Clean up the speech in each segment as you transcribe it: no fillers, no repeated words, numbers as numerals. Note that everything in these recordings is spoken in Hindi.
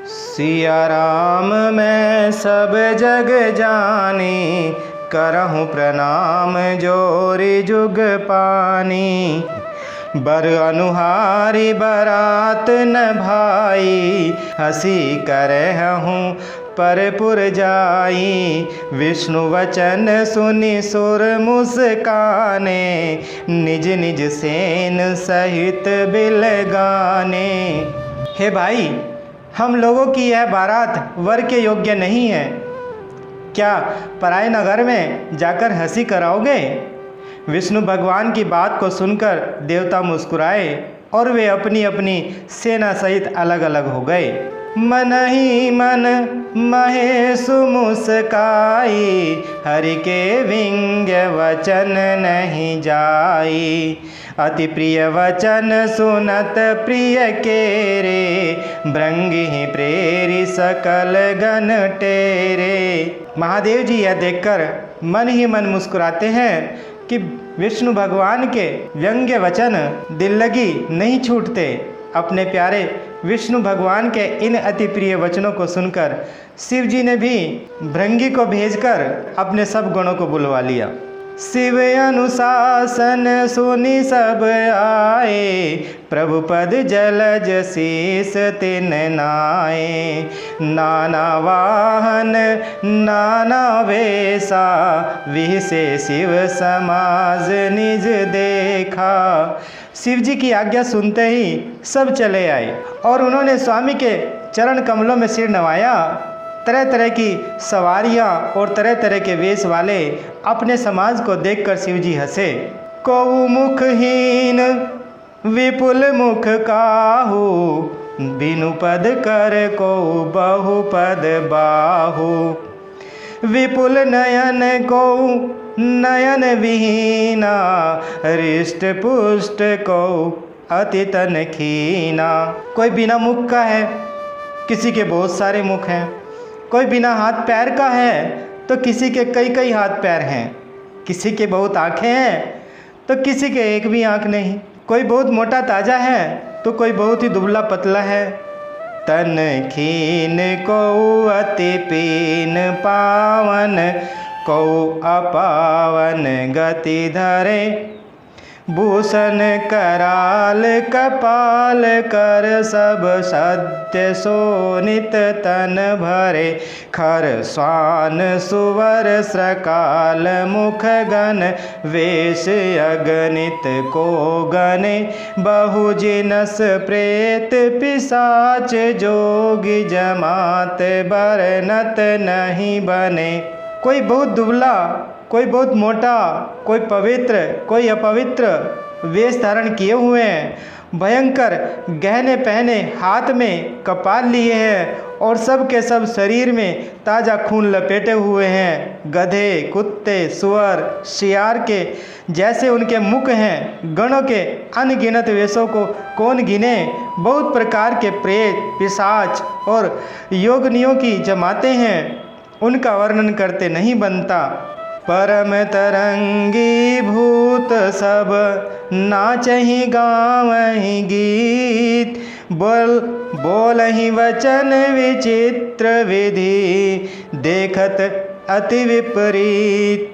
सिया राम मैं सब जग जानी, करहूँ प्रणाम जोरी जुग पानी। बर अनुहारी बरात न भाई, हंसी करहूँ परपुर जाई। विष्णु वचन सुनि सुर मुस्काने, निज निज सेन सहित बिल गाने। हे भाई, हम लोगों की यह बारात वर के योग्य नहीं है। क्या पराए नगर में जाकर हंसी कराओगे? विष्णु भगवान की बात को सुनकर देवता मुस्कुराए और वे अपनी अपनी सेना सहित अलग अलग हो गए। मन ही मन महेश मुस्काई, हरि के विंग्य वचन नहीं जाई। अति प्रिय वचन सुनत प्रिय केरे, भृंगी प्रेरी सकल गण टेरे। महादेव जी यह देखकर मन ही मन मुस्कुराते हैं कि विष्णु भगवान के व्यंग्य वचन दिल लगी नहीं छूटते। अपने प्यारे विष्णु भगवान के इन अति प्रिय वचनों को सुनकर शिव जी ने भी भृंगी को भेजकर अपने सब गणों को बुलवा लिया। शिव अनुशासन सुनि सब आए, प्रभु पद जलज शीस तिन नाए। नाना वाहन नाना वेशा, विहसे शिव समाज निज देखा। शिव जी की आज्ञा सुनते ही सब चले आए और उन्होंने स्वामी के चरण कमलों में सिर नवाया। तरह तरह की सवारियाँ और तरह तरह के वेश वाले अपने समाज को देखकर शिव जी हंसे। कौ मुखहीन विपुल मुख काहू, बिनु पद कर को बहुपद बाहू। विपुल नयन को नयन विहीना, हृष्ट पुष्ट को अति तन खीना। कोई बिना मुख का है, किसी के बहुत सारे मुख हैं। कोई बिना हाथ पैर का है तो किसी के कई कई हाथ पैर हैं। किसी के बहुत आँखें हैं तो किसी के एक भी आँख नहीं। कोई बहुत मोटा ताजा है तो कोई बहुत ही दुबला पतला है। तन खीन को अति पीन पावन, को अपावन गति धरे। भूषण कराल कपाल कर, सब सत्य सोनित तन भरे। खर स्वान सुवर सकाल मुख गण, वेश अगणित को गणे। बहु जिनस प्रेत पिशाच, जोगी जमात बरनत नहीं बने। कोई बहुत दुबला, कोई बहुत मोटा, कोई पवित्र, कोई अपवित्र वेश धारण किए हुए हैं। भयंकर गहने पहने, हाथ में कपाल लिए हैं और सब के सब शरीर में ताज़ा खून लपेटे हुए हैं। गधे, कुत्ते, सुअर, शियार के जैसे उनके मुख हैं। गणों के अनगिनत वेशों को कौन गिने। बहुत प्रकार के प्रेत, पिशाच और योगिनियों की जमातें हैं, उनका वर्णन करते नहीं बनता। परम तरंगी भूत सब, नाचहि गावहि गीत। बोलहि वचन विचित्र विधि, देखत अति विपरीत।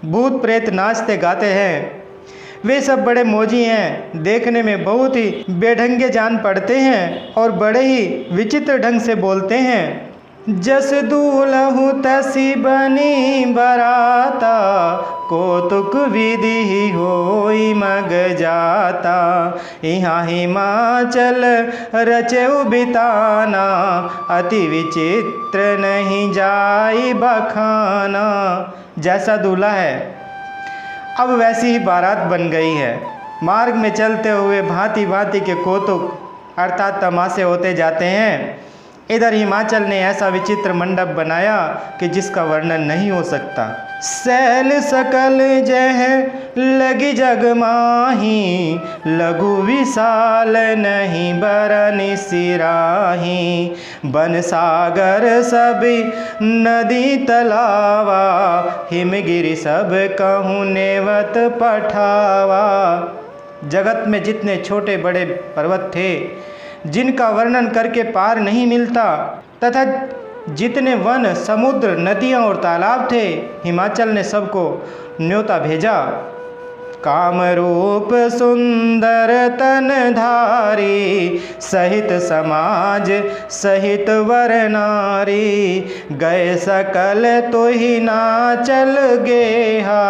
भूत प्रेत नाचते गाते हैं। वे सब बड़े मौजी हैं, देखने में बहुत ही बेढंगे जान पड़ते हैं और बड़े ही विचित्र ढंग से बोलते हैं। जस दूलहु तसी बनी बराता, कौतुक विधि होई मग जाता। यहाँ हिमाचल रचेउ बिताना, अति विचित्र नहीं जाई बखाना। जैसा दूल्हा है अब वैसी ही बारात बन गई है। मार्ग में चलते हुए भांति भांति के कौतुक अर्थात तमाशे होते जाते हैं। इधर हिमाचल ने ऐसा विचित्र मंडप बनाया कि जिसका वर्णन नहीं हो सकता। सैल सकल जह लगी जग माही, लघु विशाल नहीं बरनि सिराही। बन सागर सब नदी तलावा, हिमगिरि सब कहूँ नेवत पठावा। जगत में जितने छोटे बड़े पर्वत थे, जिनका वर्णन करके पार नहीं मिलता, तथा जितने वन, समुद्र, नदियाँ और तालाब थे, हिमाचल ने सबको न्योता भेजा। काम रूप सुंदर तन धारी, सहित समाज सहित वर नारी, गए सकल तो ही नाचल गेहा,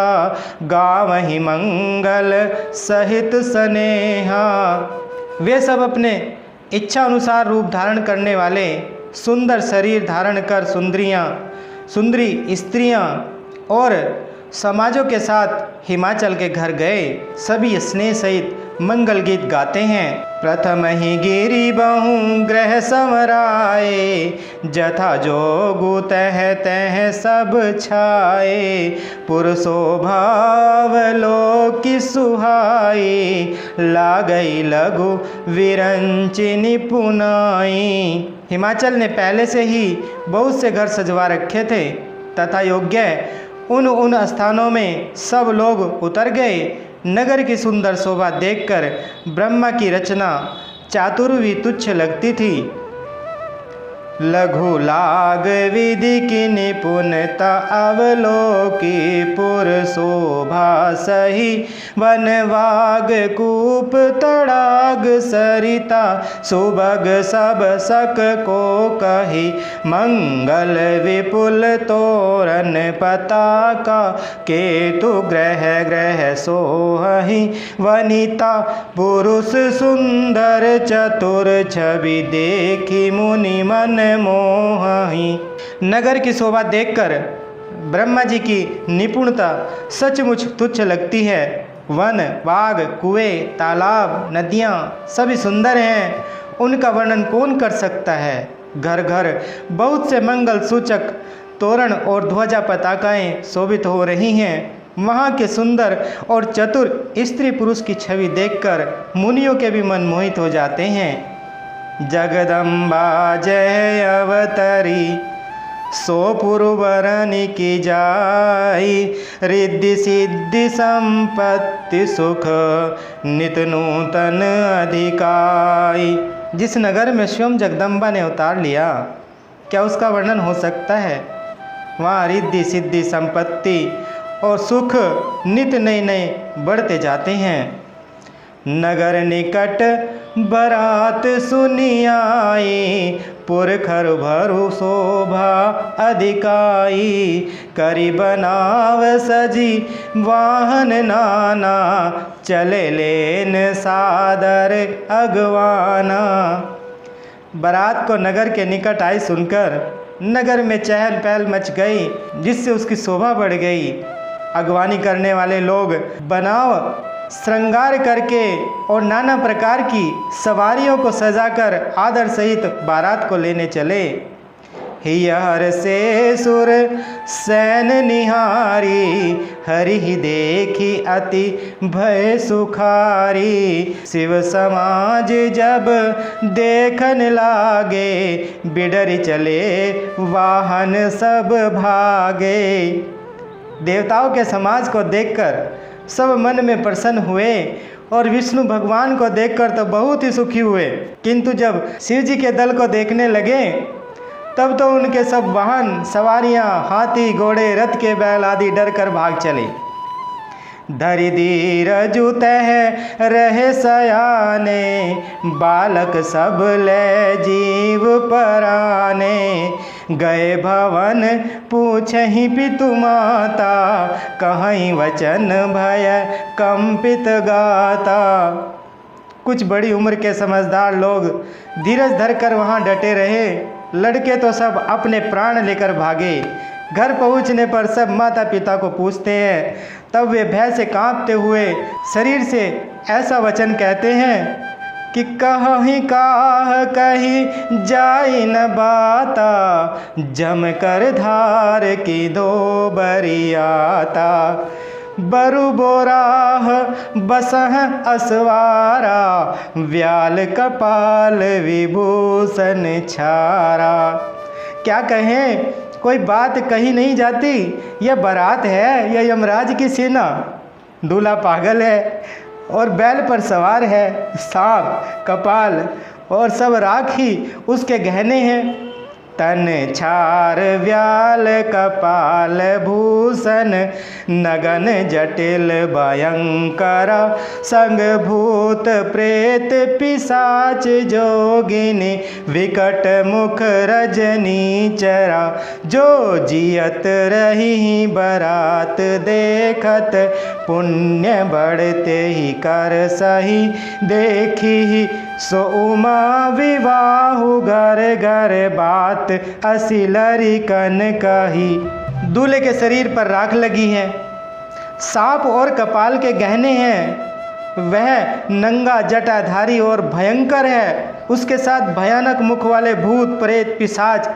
गावहि मंगल सहित स्नेहा। वे सब अपने इच्छा अनुसार रूप धारण करने वाले, सुंदर शरीर धारण कर सुंदरी स्त्रियां और समाजों के साथ हिमाचल के घर गए। सभी स्नेह सहित मंगल गीत गाते हैं। प्रथम ही गिरी बहु ग्रह संवराए, जथा जोगु तह तह सब छाए, पुरुषो भाव लोकि सुहाई, लागई लघु विरंचि निपुनाई। हिमाचल ने पहले से ही बहुत से घर सजवा रखे थे तथा योग्य उन स्थानों में सब लोग उतर गए। नगर की सुंदर शोभा देखकर ब्रह्मा की रचना चातुर्वी तुच्छ लगती थी। लघु लाग विधि की निपुणता अवलोकी, पुर शोभा सही वन वाग कूप तड़ाग सरिता, सुभग सब सक को कही, मंगल विपुल तोरण पताका, केतु ग्रह ग्रह सोहहि वनिता, पुरुष सुंदर चतुर छवि देखी मुनि मन मोहि। नगर की शोभा देखकर ब्रह्मा जी की निपुणता सचमुच तुच्छ लगती है। वन, बाग, कुएं, तालाब, नदियाँ सभी सुंदर हैं, उनका वर्णन कौन कर सकता है। घर घर बहुत से मंगल सूचक तोरण और ध्वजा पताकाएं शोभित हो रही हैं। वहाँ के सुंदर और चतुर स्त्री पुरुष की छवि देखकर मुनियों के भी मन मोहित हो जाते हैं। जगदम्बा जय अवतरी, सो पुरवरनि की जाई, रिद्धि सिद्धि संपत्ति सुख, नित नूतन अधिकाई। जिस नगर में स्वयं जगदम्बा ने अवतार लिया, क्या उसका वर्णन हो सकता है। वहाँ रिद्धि सिद्धि संपत्ति और सुख नित नए नए बढ़ते जाते हैं। नगर निकट बरात सुनी आई, पुरखर भरु शोभा अधिकाई, करी बनाव सजी वाहन नाना, चले लेन सादर अगवाना। बारात को नगर के निकट आई सुनकर नगर में चहल पहल मच गई, जिससे उसकी शोभा बढ़ गई। अगवानी करने वाले लोग बनाव श्रृंगार करके और नाना प्रकार की सवारियों को सजाकर आदर सहित बारात को लेने चले। हियर से सुर सैन निहारी, हरि देखी अति भय सुखारी, शिव समाज जब देखन लागे, बिडर चले वाहन सब भागे। देवताओं के समाज को देखकर सब मन में प्रसन्न हुए और विष्णु भगवान को देखकर तो बहुत ही सुखी हुए, किंतु जब शिव जी के दल को देखने लगे तब तो उनके सब वाहन सवारियां, हाथी, घोड़े, रथ के बैल आदि डर कर भाग चले। धरि धीरजु तह रहे सयाने, बालक सब ले जीव पराने, गए भवन पूछहि पितु माता, कहीं वचन भय कंपित गाता। कुछ बड़ी उम्र के समझदार लोग धीरज धरकर वहाँ डटे रहे। लड़के तो सब अपने प्राण लेकर भागे। घर पहुँचने पर सब माता पिता को पूछते हैं, तब वे भय से कांपते हुए शरीर से ऐसा वचन कहते हैं कि कहीं काह कही जाई न बाता, जम कर धार की दो बरियाता, बरु बोराह बसह असवारा, व्याल कपाल विभूषण छारा। क्या कहें, कोई बात कही नहीं जाती। यह बारात है या यमराज की सेना। दूल्हा पागल है और बैल पर सवार है, सांप, कपाल और सब राख ही उसके गहने हैं। तन छार व्याल कपाल भूषण नगन जटिल भयंकर संग भूत प्रेत पिशाच जोगिनी विकट मुख रजनी चरा जो जियत रही बरात देखत पुण्य बढ़ते ही कर सही देखी सो उमा विवाहु घर घर बात असिलरी कन कही। दूल्हे के शरीर पर राख लगी है, सांप और कपाल के गहने हैं, वह नंगा जटाधारी और भयंकर है। उसके साथ भयानक मुख वाले भूत प्रेत पिशाच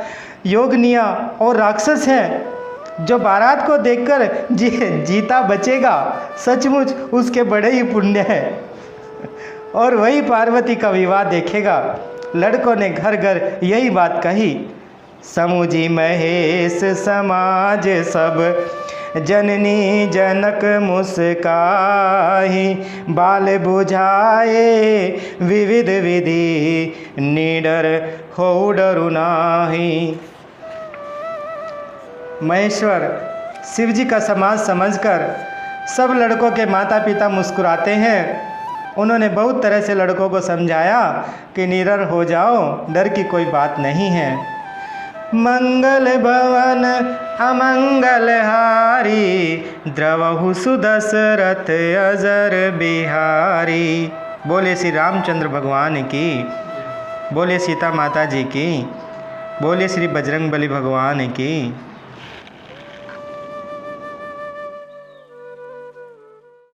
योगनिया और राक्षस हैं। जो बारात को देखकर जीता बचेगा सचमुच उसके बड़े ही पुण्य है और वही पार्वती का विवाह देखेगा। लड़कों ने घर घर यही बात कही। समुझी महेश समाज सब जननी जनक मुस्काही बाल बुझाए विविध विधि निडर हो डरु नाही। महेश्वर शिव जी का समाज समझकर सब लड़कों के माता पिता मुस्कुराते हैं। उन्होंने बहुत तरह से लड़कों को समझाया कि निडर हो जाओ, डर की कोई बात नहीं है। मंगल भवन अमंगल हारी द्रवहु सुदशरथ अजर बिहारी। बोले श्री रामचंद्र भगवान की, बोले सीता माता जी की, बोले श्री बजरंग बली भगवान की।